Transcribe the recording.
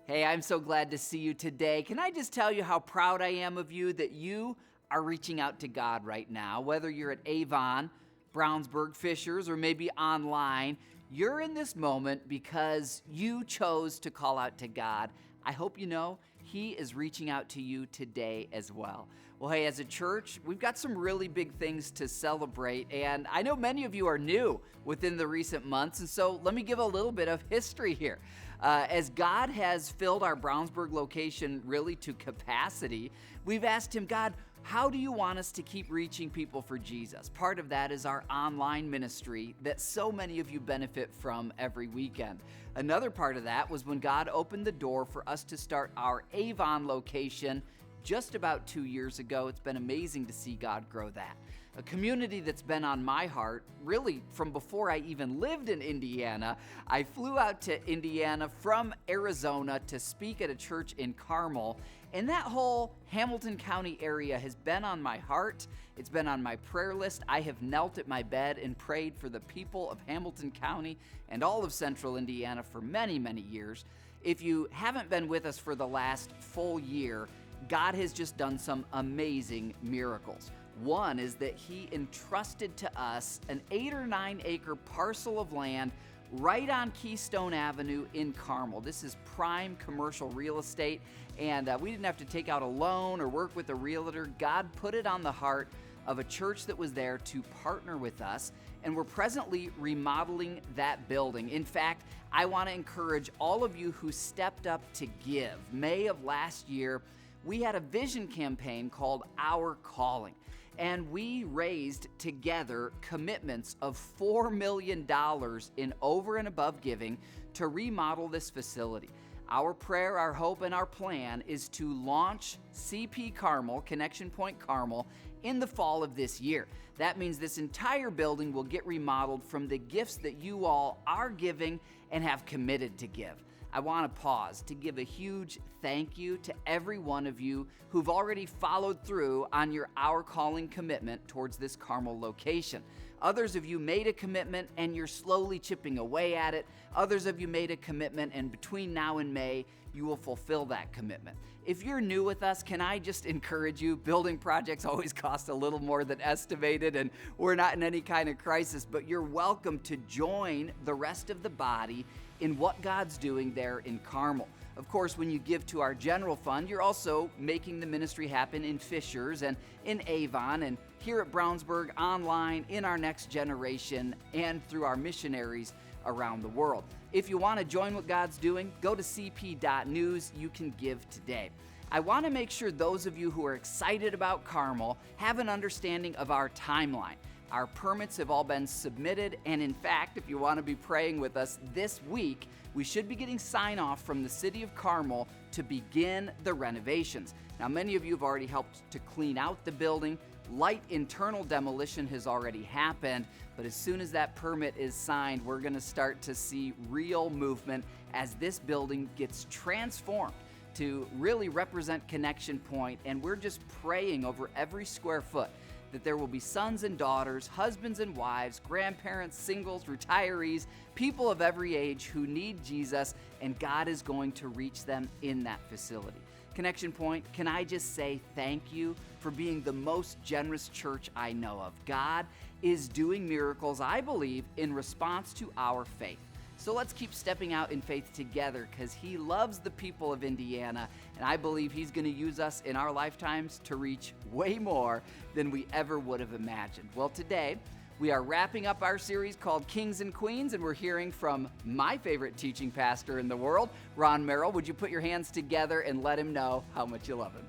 Hey, I'm so glad to see you today. Can I just tell you how proud I am of you that you are reaching out to God right now? Whether you're at Avon, Brownsburg, Fishers, or maybe online, you're in this moment because you chose to call out to God. I hope you know He is reaching out to you today as well. Well, hey, as a church, we've got some really big things to celebrate, and I know many of you are new within the recent months, and so let me give a little bit of history here. As God has filled our Brownsburg location really to capacity, we've asked Him, God, how do you want us to keep reaching people for Jesus? Part of that is our online ministry that so many of you benefit from every weekend. Another part of that was when God opened the door for us to start our Avon location just about 2 years ago. It's been amazing to see God grow that. A community that's been on my heart, really from before I even lived in Indiana. I flew out to Indiana from Arizona to speak at a church in Carmel, and that whole Hamilton County area has been on my heart. It's been on my prayer list. I have knelt at my bed and prayed for the people of Hamilton County and all of central Indiana for many, many years. If you haven't been with us for the last full year, God has just done some amazing miracles. One is that He entrusted to us an 8 or 9 acre parcel of land right on Keystone Avenue in Carmel. This is prime commercial real estate, and we didn't have to take out a loan or work with a realtor. God put it on the heart of a church that was there to partner with us, and we're presently remodeling that building. In fact, I want to encourage all of you who stepped up to give. May of last year, we had a vision campaign called Our Calling, and we raised together commitments of $4 million in over and above giving to remodel this facility. Our prayer, our hope, and our plan is to launch CP Carmel, Connection Point Carmel, in the fall of this year. That means this entire building will get remodeled from the gifts that you all are giving and have committed to give. I want to pause to give a huge thank you to every one of you who've already followed through on your Our Calling commitment towards this Carmel location. Others of you made a commitment and you're slowly chipping away at it. Others of you made a commitment, and between now and May, you will fulfill that commitment. If you're new with us, can I just encourage you, building projects always cost a little more than estimated, and we're not in any kind of crisis, but you're welcome to join the rest of the body in what God's doing there in Carmel. Of course, when you give to our general fund, you're also making the ministry happen in Fishers and in Avon and here at Brownsburg, online, in our next generation, and through our missionaries around the world. If you want to join what God's doing, go to cp.news. You can give today. I want to make sure those of you who are excited about Carmel have an understanding of our timeline. Our permits have all been submitted, and in fact, if you want to be praying with us this week, we should be getting sign-off from the city of Carmel to begin the renovations. Now, many of you have already helped to clean out the building. Light internal demolition has already happened, but as soon as that permit is signed, we're going to start to see real movement as this building gets transformed to really represent Connection Point, and we're just praying over every square foot that there will be sons and daughters, husbands and wives, grandparents, singles, retirees, people of every age who need Jesus, and God is going to reach them in that facility. Connection Point, can I just say thank you for being the most generous church I know of. God is doing miracles, I believe, in response to our faith. So let's keep stepping out in faith together because He loves the people of Indiana, and I believe He's going to use us in our lifetimes to reach way more than we ever would have imagined. Well, today we are wrapping up our series called Kings and Queens, and we're hearing from my favorite teaching pastor in the world, Ron Merrill. Would you put your hands together and let him know how much you love him?